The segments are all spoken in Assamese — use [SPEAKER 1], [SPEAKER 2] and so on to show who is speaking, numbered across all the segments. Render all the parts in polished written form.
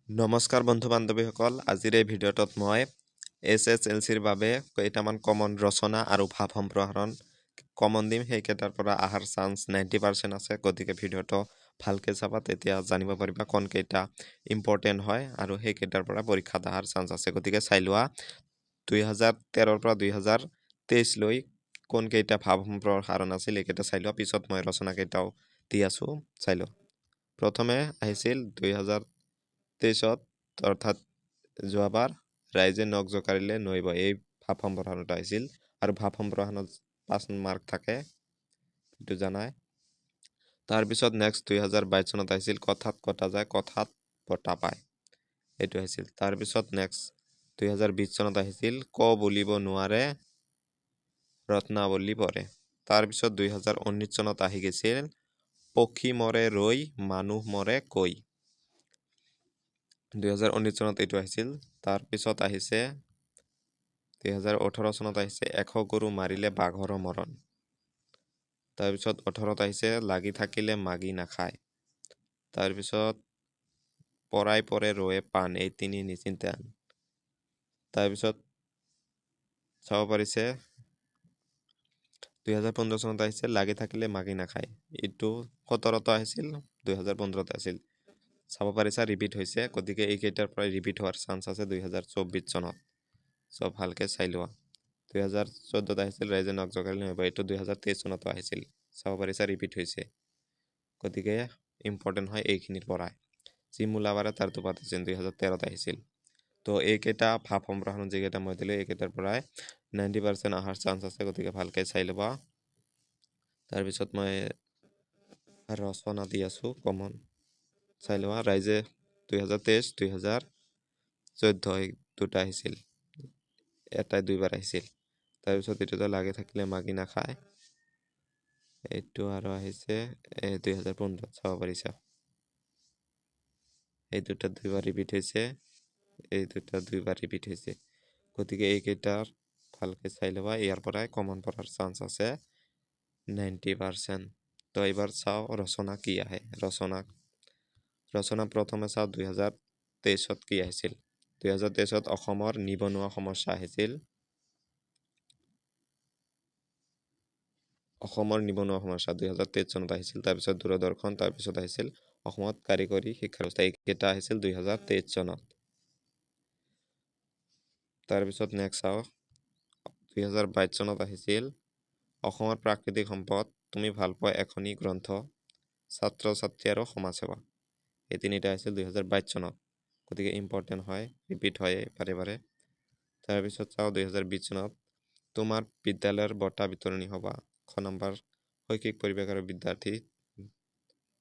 [SPEAKER 1] নমস্কাৰ বন্ধু বান্ধৱীসকল, আজিৰ এই ভিডিঅ'টোত মই SSLCৰ বাবে কেইটামান কমন ৰচনা আৰু ভাৱ সম্প্ৰসাৰণ কমন দিম। সেইকেইটাৰ পৰা অহাৰ চান্স 90% আছে। গতিকে ভিডিঅ'টো ভালকৈ চাবা, তেতিয়া জানিব পাৰিবা কোনকেইটা ইম্পৰ্টেণ্ট হয় আৰু সেইকেইটাৰ পৰা পৰীক্ষাত অহাৰ চান্স আছে। গতিকে চাই লোৱা 2013 পৰা 2023 লৈ কোনকেইটা ভাৱ সম্প্ৰসাৰণ আছিল এইকেইটা চাই লোৱা। পিছত মই ৰচনাকেইটাও দি আছোঁ, চাই লোৱা। প্ৰথমে আহিছিল 2023 অৰ্থাৎ যোৱাবাৰ ৰাইজে নখ জোকাৰিলে নৈ বয়। এই ভাৱ সম্প্ৰসাৰণত আহিছিল আৰু ভাৱ সম্প্ৰসাৰণত 5 মাৰ্ক থাকে, এইটো জানাই। তাৰপিছত নেক্সট 2022 চনত আহিছিল কথাত কটা যায় কথাত বঁটা পায়, এইটো আহিছিল। তাৰপিছত নেক্সট 2020 চনত আহিছিল ক বুলিব নোৱাৰে ৰত্নাৱলী পৰে। তাৰপিছত 2019 চনত আহি গৈছিল পক্ষী মৰে ৰৈ মানুহ মৰে কৈ। 2019 চনত এইটো আহিছিল। তাৰপিছত আহিছে 2018 চনত আহিছে এশ গৰু মাৰিলে বাঘৰ মৰণ। তাৰপিছত 18ত আহিছে লাগি থাকিলে মাগি নাখায়। তাৰপিছত পৰাই পৰে ৰয়ে পাণ এই তিনি নিচিন্তে আন। তাৰপিছত চাব পাৰিছে 2015 চনত আহিছে লাগি থাকিলে মাগি নাখায়। এইটো 17ত আহিছিল, 2015ত আছিল। চাব পাৰিছা ৰিপিট হৈছে, গতিকে এইকেইটাৰ পৰা ৰিপিট হোৱাৰ চান্স আছে 2024 চনত। চব ভালকৈ চাই লোৱা। 2014ত আহিছিল ৰাইজে নখ জোকাৰিলে নৈ বয়, এইটো 2023 চনতো আহিছিল। চাব পাৰিছা ৰিপিট হৈছে, গতিকে ইম্পৰ্টেণ্ট হয় এইখিনিৰ পৰাই। যি মূলাবাৰে তাৰ টোপাত আছিল 2013ত আহিছিল। তো এইকেইটা ভাৱ সম্প্ৰসাৰণ যিকেইটা মই দিলোঁ এইকেইটাৰ পৰাই 90% অহাৰ চান্স আছে, গতিকে ভালকৈ চাই ল'বা। তাৰপিছত মই ৰচনা দি আছোঁ কমন, চাই লোৱা। ৰাইজে 2023, 2014 এই দুটা আহিছিল, এটাই দুইবাৰ আহিছিল। তাৰপিছত এইটোতো লাগি থাকিলে মাগি নাখায়, এইটো আৰু আহিছে 2015ত চাব পাৰিছা। এই দুটা দুইবাৰ ৰিপিট হৈছে, এই দুটা দুইবাৰ ৰিপিট হৈছে, গতিকে এইকেইটাৰ ভালকৈ চাই ল'বা। ইয়াৰ পৰাই কমন পঢ়াৰ চান্স আছে 90%। তো এইবাৰ চাওঁ ৰচনা কি আহে। ৰচনা প্ৰথমে চাওঁ 2023ত কি আহিছিল। 2023ত অসমৰ নিবনুৱা সমস্যা আহিছিল। অসমৰ নিবনুৱা সমস্যা 2023 চনত আহিছিল। তাৰপিছত দূৰদৰ্শন, তাৰপিছত আহিছিল অসমত কাৰিকৰী শিক্ষা ব্যৱস্থা, এইকেইটা আহিছিল 2023 চনত। তাৰপিছত নেক্সট চাওঁ 2022 চনত আহিছিল অসমৰ প্ৰাকৃতিক সম্পদ, তুমি ভাল পোৱা এখনি গ্ৰন্থ, ছাত্ৰ ছাত্ৰী আৰু সমাজসেৱা। এই তিনিটা আহিছিল 2022 চনত, গতিকে ইম্পৰ্টেণ্ট হয়, ৰিপিট হয় বাৰে বাৰে। তাৰপিছত চাওঁ 2020 চনত তোমাৰ বিদ্যালয়ৰ বঁটা বিতৰণী সভা, খ নম্বৰ শৈক্ষিক পৰিৱেশ আৰু বিদ্যাৰ্থী,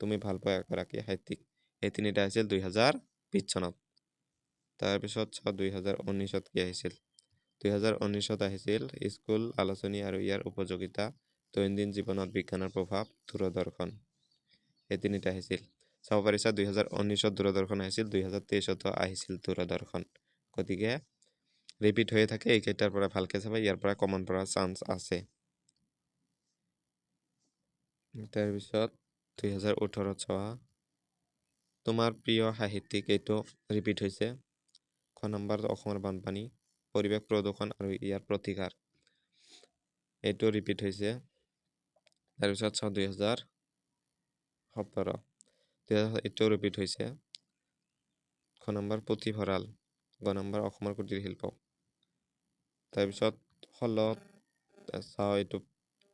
[SPEAKER 1] তুমি ভাল পোৱা এগৰাকী সাহিত্যিক। এই তিনিটা আহিছিল 2020 চনত। তাৰপিছত চাওঁ 2019ত কি আহিছিল। 2019ত আহিছিল স্কুল আলোচনী আৰু ইয়াৰ উপযোগিতা, দৈনন্দিন জীৱনত বিজ্ঞানৰ প্ৰভাৱ, দূৰদৰ্শন। এই তিনিটা আহিছিল। চাব পাৰিছা 2019ত দূৰদৰ্শন আহিছিল, 2023তো আহিছিল দূৰদৰ্শন, গতিকে ৰিপিট হৈয়ে থাকে। এইকেইটাৰ পৰা ভালকৈ চাবা, ইয়াৰ পৰা কমন পৰাৰ চান্স আছে। তাৰপিছত 2018ত চোৱা তোমাৰ প্ৰিয় সাহিত্যিক, এইটো ৰিপিট হৈছে। খ নম্বৰ অসমৰ বানপানী, পৰিৱেশ প্ৰদূষণ আৰু ইয়াৰ প্ৰতিকাৰ, এইটো ৰিপিট হৈছে। তাৰপিছত চাওঁ 2017, এইটো ৰিপিট হৈছে। খ নম্বৰ পুথিভঁৰাল, গ নম্বৰ অসমৰ কুটিৰ শিল্প। তাৰপিছত 16 চাওঁ, এইটো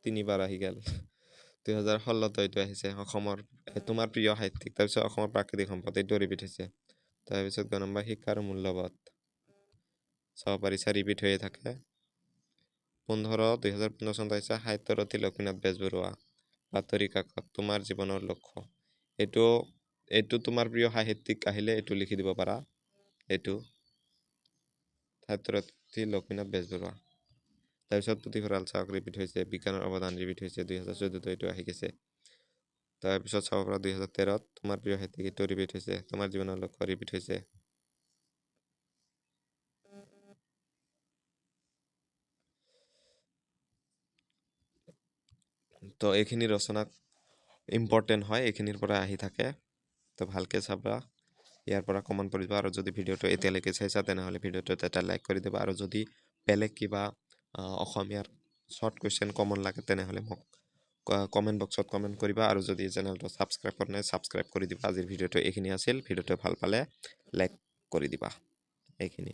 [SPEAKER 1] তিনিবাৰ আহি গ'ল। 2016তো এইটো আহিছে, অসমৰ তোমাৰ প্ৰিয় সাহিত্যিক। তাৰপিছত অসমৰ প্ৰাকৃতিক সম্পদ, এইটো ৰিপিট হৈছে। তাৰপিছত গ নম্বৰ শিক্ষা আৰু মূল্যবোধ, চাব পাৰিছা ৰিপিট হৈয়ে থাকে। 2015 চনত আহিছে সাহিত্যৰথী লক্ষ্মীনাথ বেজবৰুৱা, বাতৰি কাকত, তোমাৰ জীৱনৰ লক্ষ্য। এইটো তোমাৰ প্ৰিয় সাহিত্যিক আহিলে এইটো লিখি দিব পাৰা। এইটো সাহিত্যৰথী লক্ষ্মীনাথ বেজবৰুৱা। তাৰপিছত পুথিভঁৰাল চাওক ৰিপিট হৈছে। বিজ্ঞানৰ অৱদান ৰিপিট হৈছে, 2014তো এইটো আহি গৈছে। তাৰপিছত চাব পৰা 2013ত তোমাৰ প্ৰিয় সাহিত্যিক, এইটো ৰিপিট হৈছে। তোমাৰ জীৱনৰ লক্ষ্য ৰিপিট হৈছে। তো এইখিনি ৰচনা ইম্পৰ্টেণ্ট হয়, এইখিনিৰ পৰা আহি থাকে, তো ভালকৈ চাবা। ইয়াৰ পৰা কমন পৰিব। আৰু যদি ভিডিঅ'টো এতিয়ালৈকে চাইছা তেনেহ'লে ভিডিঅ'টোত এটা লাইক কৰি দিবা। আৰু যদি বেলেগ কিবা অসমীয়াৰ শ্বৰ্ট কুৱেশ্যন কমন লাগে তেনেহ'লে মোক কমেণ্ট বক্সত কমেণ্ট কৰিবা। আৰু যদি চেনেলটো ছাবস্ক্ৰাইব কৰা নাই ছাবস্ক্ৰাইব কৰি দিবা। আজিৰ ভিডিঅ'টো এইখিনি আছিল। ভিডিঅ'টো ভাল পালে লাইক কৰি দিবা। এইখিনি।